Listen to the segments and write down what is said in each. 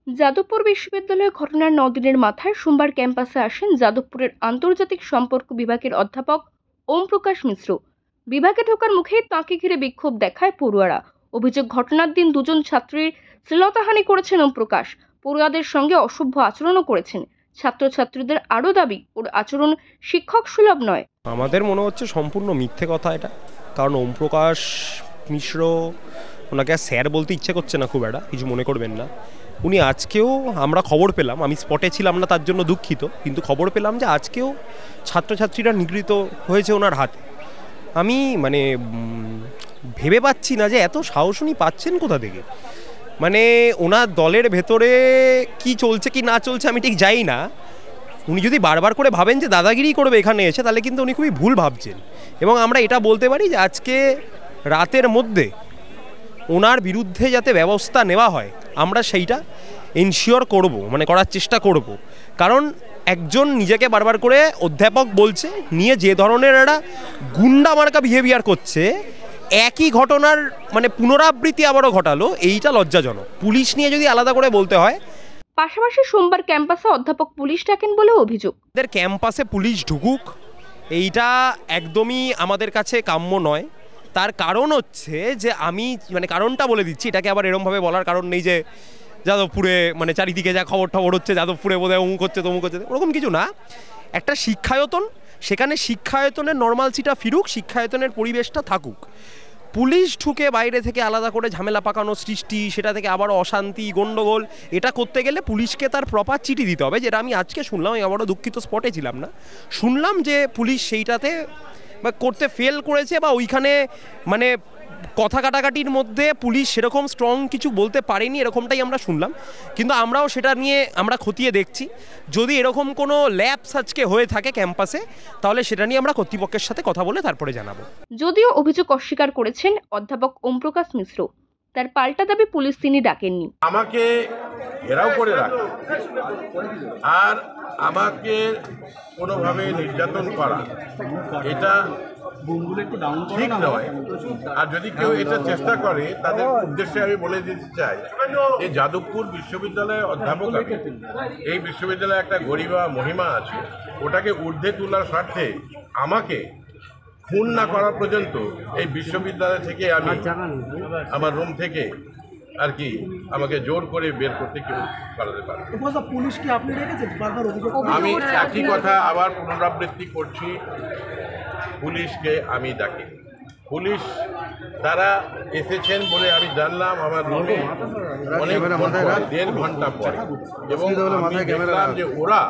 যাদবপুর বিশ্ববিদ্যালয়ের ঘটনার 9 দিনের মাথায় সোমবার ক্যাম্পাসে আসেন যাদবপুরের আন্তর্জাতিক সম্পর্ক বিভাগের অধ্যাপক ওম প্রকাশ মিশ্র। বিভাগে ঢোকার মুখেই তাঁকে ঘিরে বিক্ষোভ দেখায় পড়ুয়ারা। অভিযোগ, ঘটনার দিন দুজন ছাত্রীর শ্লীলতাহানি করেছেন ওম প্রকাশ, পড়ুয়াদের সঙ্গে অসভ্য আচরণও করেছেন। ছাত্রছাত্রীদের আরও দাবি, ওর আচরণ শিক্ষক সুলভ নয়। আমাদের মনে হচ্ছে সম্পূর্ণ মিথ্যে কথা এটা, কারণ ওম প্রকাশ মিশ্র, ওনাকে আর স্যার বলতে ইচ্ছে করছে না, খুব একটা কিছু মনে করবেন না। উনি আজকেও, আমরা খবর পেলাম, আমি স্পটে ছিলাম না তার জন্য দুঃখিত, কিন্তু খবর পেলাম যে আজকেও ছাত্রছাত্রীরা নিগৃহীত হয়েছে ওনার হাতে। আমি ভেবে পাচ্ছি না যে এত সাহস উনি পাচ্ছেন কোথা থেকে। ওনার দলের ভেতরে কি চলছে কি না চলছে আমি ঠিক জানি না। উনি যদি বারবার করে ভাবেন যে দাদাগিরি করবে এখানে এসে, তাহলে কিন্তু উনি খুবই ভুল ভাবছেন। এবং আমরা এটা বলতে পারি যে আজকে রাতের মধ্যে ওনার বিরুদ্ধে যাতে ব্যবস্থা নেওয়া হয়, আমরা সেইটা এনশিওর করব, করার চেষ্টা করব। কারণ একজন নিজেকে বারবার করে অধ্যাপক বলছে, নিয়ে যে ধরনের একটা গুন্ডা মার্কা বিহেভিয়ার করছে, একই ঘটনার পুনরাবৃত্তি আবারও ঘটালো, এইটা লজ্জাজনক। পুলিশ নিয়ে যদি আলাদা করে বলতে হয়। পাশাপাশি সোমবার ক্যাম্পাসে অধ্যাপক পুলিশ ডাকেন বলে অভিযোগ। আমাদের ক্যাম্পাসে পুলিশ ঢুকুক, এইটা একদমই আমাদের কাছে কাম্য নয়। তার কারণ হচ্ছে যে আমি কারণটা বলে দিচ্ছি, এটাকে আবার এরমভাবে বলার কারণ নেই যে যাদবপুরে চারিদিকে যা খবর হচ্ছে যাদবপুরে বোধহয় অমুক হচ্ছে তমুক হচ্ছে, ওরকম কিছু না। একটা শিক্ষায়তন, সেখানে শিক্ষায়তনের নর্মালসিটা ফিরুক, শিক্ষায়তনের পরিবেশটা থাকুক। পুলিশ ঢুকে বাইরে থেকে আলাদা করে ঝামেলা পাকানো সৃষ্টি, সেটা থেকে আবারও অশান্তি গণ্ডগোল, এটা করতে গেলে পুলিশকে তার প্রপার চিঠি দিতে হবে, যেটা আমি আজকে শুনলাম। আমি আবারও দুঃখিত, স্পটে ছিলাম না, শুনলাম যে পুলিশ সেইটাতে করতে ফেল করেছে, বা ওইখানে কথা কাটাকাটির মধ্যে পুলিশ সেরকম স্ট্রং কিছু বলতে পারেনি, এরকমটাই আমরা শুনলাম। কিন্তু আমরাও সেটা নিয়ে আমরা খতিয়ে দেখছি। যদি এরকম কোনো ল্যাপস আজকে হয়ে থাকে ক্যাম্পাসে, তাহলে সেটা নিয়ে আমরা কর্তৃপক্ষের সাথে কথা বলে তারপরে জানাবো। যদিও অভিযোগ অস্বীকার করেছেন অধ্যাপক ওম প্রকাশ মিশ্র, তার পাল্টা দাবি পুলিশ তিনি ডাকেননি। আমাকে ঘেরাও করে রাখা আর আমাকে কোনোভাবে নির্যাতন করা, এটা ঠিক নয়। আর যদি কেউ এটা চেষ্টা করে, তাদের উদ্দেশ্যে আমি বলে দিতে চাই যে যাদবপুর বিশ্ববিদ্যালয়ের অধ্যাপক, এই বিশ্ববিদ্যালয়ে একটা গরিমা মহিমা আছে, ওটাকে ঊর্ধ্বে তোলার স্বার্থে আমাকে খুন না করা পর্যন্ত এই বিশ্ববিদ্যালয় থেকে আমি আমার রুম থেকে আর কি আমাকে জোর করে বের করতে কেউ করাতে পারে। আমি একই কথা আবার পুনরাবৃত্তি করছি, পুলিশকে আমি ডাকি। পুলিশ তারা এসেছেন বলে আমি জানলাম আমার রুমে অনেক 1.5 ঘন্টা পরে, এবং আমি দেখলাম যে ওরা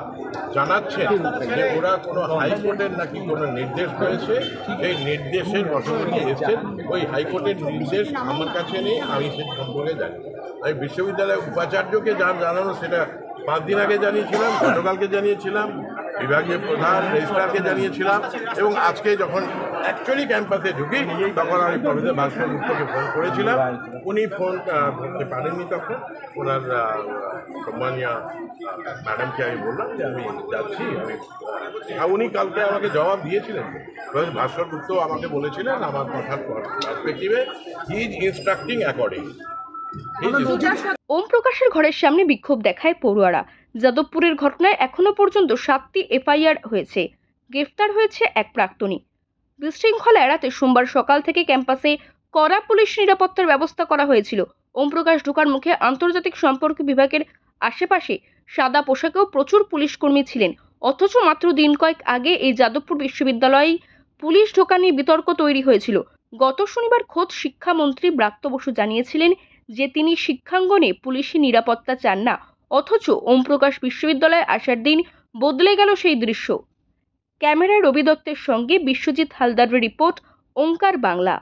জানাচ্ছেন যে ওরা কোনো হাইকোর্টের নাকি কোনো নির্দেশ রয়েছে, সেই নির্দেশের বশবর্তী এসেছেন। ওই হাইকোর্টের নির্দেশ আমার কাছে নেই, আমি সে সম্পর্কে জানি। আমি বিশ্ববিদ্যালয়ের উপাচার্যকে জানানো, সেটা 5 দিন আগে জানিয়েছিলাম, গতকালকে জানিয়েছিলাম, বিভাগীয় প্রধান রেজিস্ট্রারকে জানিয়েছিলাম, এবং আজকে যখন অ্যাকচুয়ালি ক্যাম্পাসে ঢুকি তখন আমি প্রফেসর ভাস্কর গুপ্তকে ফোন করেছিলাম। উনি ফোন করতে পারেননি, তখন ওনার সম্মানীয় ম্যাডামকে আমি বললাম যে আমি যাচ্ছি। উনি কালকে আমাকে জবাব দিয়েছিলেন। প্রফেসর ভাস্কর গুপ্ত আমাকে বলেছিলেন আমার কথার পার্সপেক্টিভে হি ইজ ইনস্ট্রাক্টিং অ্যাকর্ডিং। ওম প্রকাশের ঘরের সামনে বিক্ষোভ দেখায় পড়ুয়ারা। যাদবপুরের ঘটনায় এখনো পর্যন্ত 7টি এফআইআর হয়েছে, গ্রেফতার হয়েছে এক প্রাক্তনী। বিশৃঙ্খলা এড়াতে সোমবার সকাল থেকে ক্যাম্পাসে কড়া পুলিশ নিরাপত্তার ব্যবস্থা করা হয়েছিল। ওম প্রকাশ ঢোকার মুখে আন্তর্জাতিক সম্পর্ক বিভাগের আশেপাশে সাদা পোশাকেও প্রচুর পুলিশ কর্মী ছিলেন। অথচ মাত্র দিন কয়েক আগে এই যাদবপুর বিশ্ববিদ্যালয়ে পুলিশ ঢোকা নিয়ে বিতর্ক তৈরি হয়েছিল। গত শনিবার খোদ শিক্ষামন্ত্রী ব্রাত্য বসু জানিয়েছিলেন যে তিনি শিক্ষাঙ্গনে পুলিশি নিরাপত্তা চান না। অথচ ওম প্রকাশ বিশ্ববিদ্যালয়ে আসার দিন বদলে গেল সেই দৃশ্য। ক্যামেরায় রবি দত্তের সঙ্গে বিশ্বজিৎ হালদারের রিপোর্ট, ওঙ্কার বাংলা।